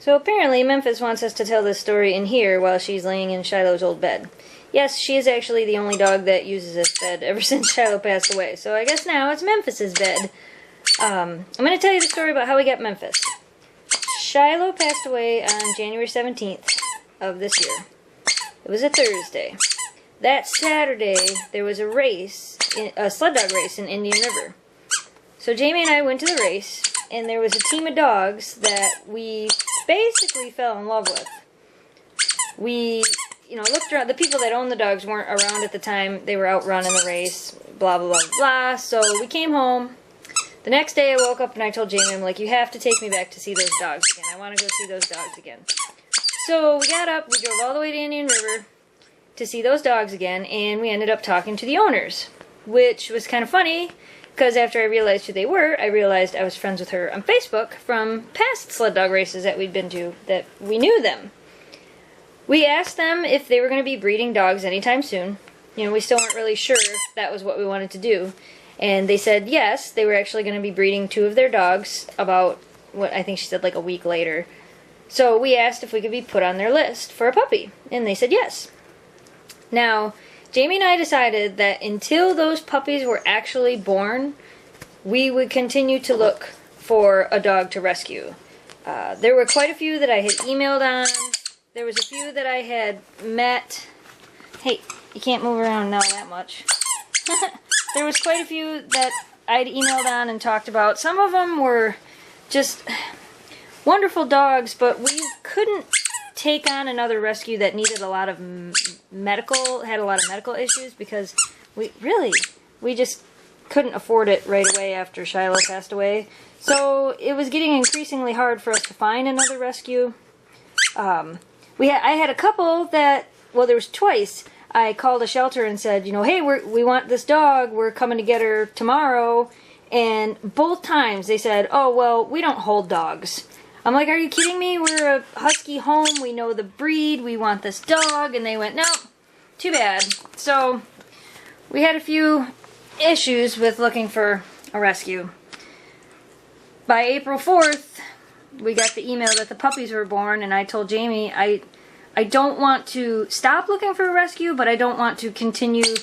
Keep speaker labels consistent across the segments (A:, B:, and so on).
A: So apparently Memphis wants us to tell this story in here while she's laying in Shiloh's old bed. Yes, she is actually the only dog that uses this bed ever since Shiloh passed away. So I guess now it's Memphis's bed. I'm going to tell you the story about how we got Memphis. Shiloh passed away on January 17th of this year. It was a Thursday. That Saturday, there was a race, a sled dog race in Indian River. So Jamie and I went to the race, and there was a team of dogs that we basically fell in love with. We, looked around. The people that owned the dogs weren't around at the time. They were out running the race, blah, blah, blah, blah. So we came home. The next day I woke up and I told Jamie, I'm like, you have to take me back to see those dogs again. I want to go see those dogs again. So we got up, we drove all the way to Indian River to see those dogs again, and we ended up talking to the owners, which was kind of funny, because after I realized who they were, I realized I was friends with her on Facebook from past sled dog races that we'd been to, that we knew them. We asked them if they were going to be breeding dogs anytime soon. We still weren't really sure if that was what we wanted to do. And they said yes, they were actually going to be breeding 2 of their dogs about, what I think she said, like a week later. So we asked if we could be put on their list for a puppy, and they said yes. Now, Jamie and I decided that until those puppies were actually born, we would continue to look for a dog to rescue. There were quite a few that I had emailed on. There was a few that I had met. Hey, you can't move around now that much. There was quite a few that I'd emailed on and talked about. Some of them were just wonderful dogs, but we couldn't take on another rescue that needed a lot of had a lot of medical issues, because we just couldn't afford it right away after Shiloh passed away. So it was getting increasingly hard for us to find another rescue. I had a couple that, well, there was twice. I called a shelter and said, hey, we want this dog. We're coming to get her tomorrow. And both times they said, oh, well, we don't hold dogs. I'm like, are you kidding me? We're a Husky home. We know the breed. We want this dog. And they went, no, too bad. So we had a few issues with looking for a rescue. By April 4th, we got the email that the puppies were born, and I told Jamie, I don't want to stop looking for a rescue, but I don't want to continue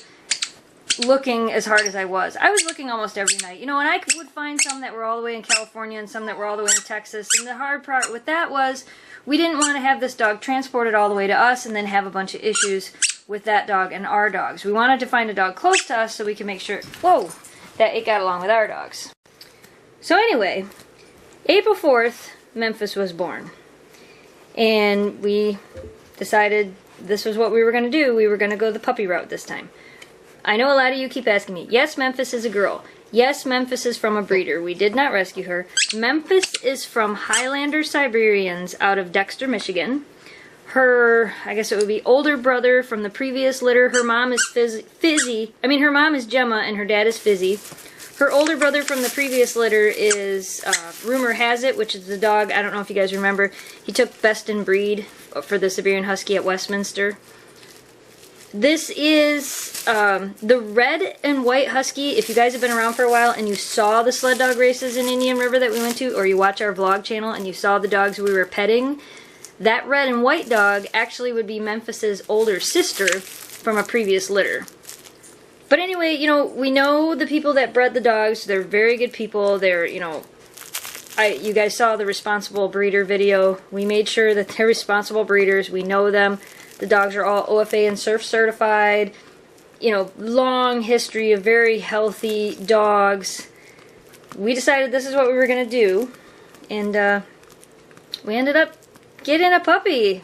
A: looking as hard as I was. I was looking almost every night. And I would find some that were all the way in California and some that were all the way in Texas. And the hard part with that was we didn't want to have this dog transported all the way to us and then have a bunch of issues with that dog and our dogs. We wanted to find a dog close to us so we could make sure, that it got along with our dogs. So anyway, April 4th, Memphis was born. And we decided this was what we were going to do. We were going to go the puppy route this time. I know a lot of you keep asking me, yes, Memphis is a girl. Yes, Memphis is from a breeder. We did not rescue her. Memphis is from Highlander Siberians out of Dexter, Michigan. Her, I guess it would be older brother from the previous litter. Her mom is Fizzy. Her mom is Gemma and her dad is Fizzy. Her older brother from the previous litter is Rumor Has It, which is the dog, I don't know if you guys remember, he took Best in Breed for the Siberian Husky at Westminster. This is the red and white Husky. If you guys have been around for a while and you saw the sled dog races in Indian River that we went to, or you watch our vlog channel and you saw the dogs we were petting, that red and white dog actually would be Memphis's older sister from a previous litter. But anyway, we know the people that bred the dogs. They're very good people. They're, you guys saw the responsible breeder video. We made sure that they're responsible breeders. We know them. The dogs are all OFA and SURF certified. Long history of very healthy dogs. We decided this is what we were going to do. And we ended up getting a puppy.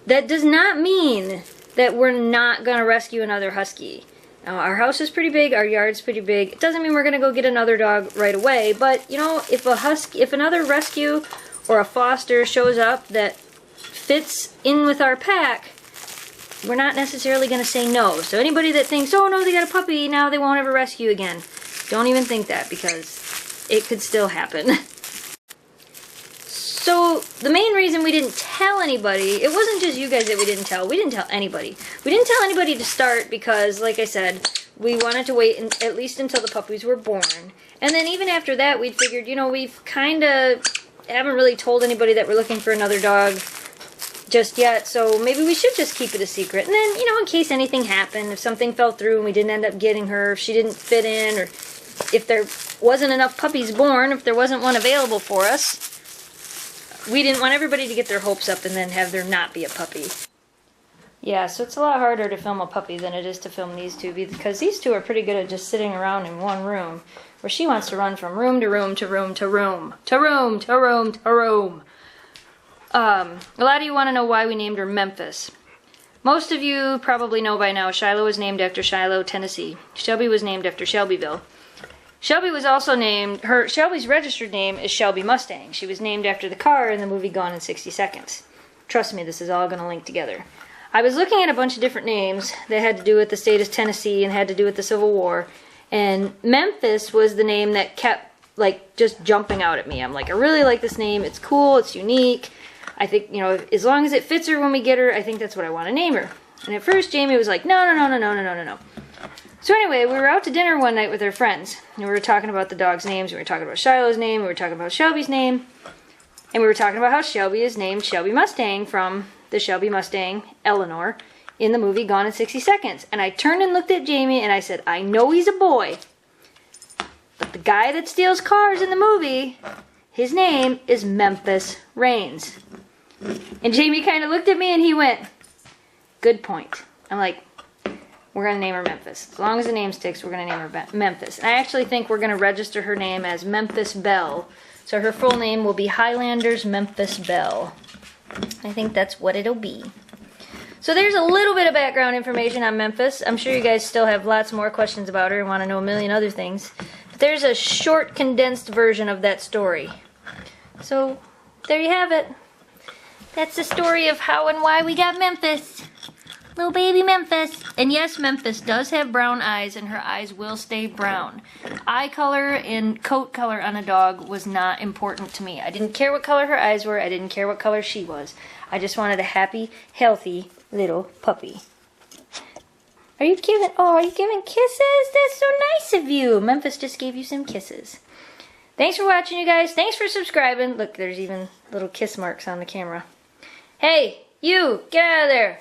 A: That does not mean that we're not going to rescue another Husky. Now, our house is pretty big, our yard's pretty big. It doesn't mean we're going to go get another dog right away, but, if another rescue or a foster shows up that fits in with our pack, we're not necessarily going to say no. So anybody that thinks, oh no, they got a puppy, now they won't ever rescue again, don't even think that, because it could still happen. So the main reason we didn't tell anybody, it wasn't just you guys that we didn't tell anybody. We didn't tell anybody to start because, like I said, we wanted to wait at least until the puppies were born. And then even after that, we'd figured, we've kind of haven't really told anybody that we're looking for another dog just yet, so maybe we should just keep it a secret. And then, you know, in case anything happened, if something fell through and we didn't end up getting her, if she didn't fit in, or if there wasn't enough puppies born, if there wasn't one available for us, we didn't want everybody to get their hopes up and then have there not be a puppy. Yeah, so it's a lot harder to film a puppy than it is to film these two, because these two are pretty good at just sitting around in one room, where she wants to run from room to room to room to room to room to room to room. A lot of you want to know why we named her Memphis. Most of you probably know by now Shiloh was named after Shiloh, Tennessee. Shelby was named after Shelbyville. Shelby was also named, Shelby's registered name is Shelby Mustang. She was named after the car in the movie Gone in 60 Seconds. Trust me, this is all going to link together. I was looking at a bunch of different names that had to do with the state of Tennessee and had to do with the Civil War, and Memphis was the name that kept, like, just jumping out at me. I'm like, I really like this name. It's cool. It's unique. I think, you know, as long as it fits her when we get her, I think that's what I want to name her. And at first, Jamie was like, no. So anyway, we were out to dinner one night with our friends, and we were talking about the dog's names. We were talking about Shiloh's name. We were talking about Shelby's name. And we were talking about how Shelby is named Shelby Mustang from the Shelby Mustang, Eleanor, in the movie Gone in 60 Seconds. And I turned and looked at Jamie, and I said, I know he's a boy, but the guy that steals cars in the movie, his name is Memphis Reigns. And Jamie kind of looked at me and he went, good point. I'm like, we're going to name her Memphis. As long as the name sticks, we're going to name her Memphis. And I actually think we're going to register her name as Memphis Belle. So her full name will be Highlanders Memphis Belle. I think that's what it'll be. So there's a little bit of background information on Memphis. I'm sure you guys still have lots more questions about her and want to know a million other things. But there's a short, condensed version of that story. So there you have it. That's the story of how and why we got Memphis. Little baby Memphis. And yes, Memphis does have brown eyes, and her eyes will stay brown. Eye color and coat color on a dog was not important to me. I didn't care what color her eyes were. I didn't care what color she was. I just wanted a happy, healthy little puppy. Are you giving kisses? That's so nice of you. Memphis just gave you some kisses. Thanks for watching, you guys. Thanks for subscribing. Look, there's even little kiss marks on the camera. Hey, you, get out of there.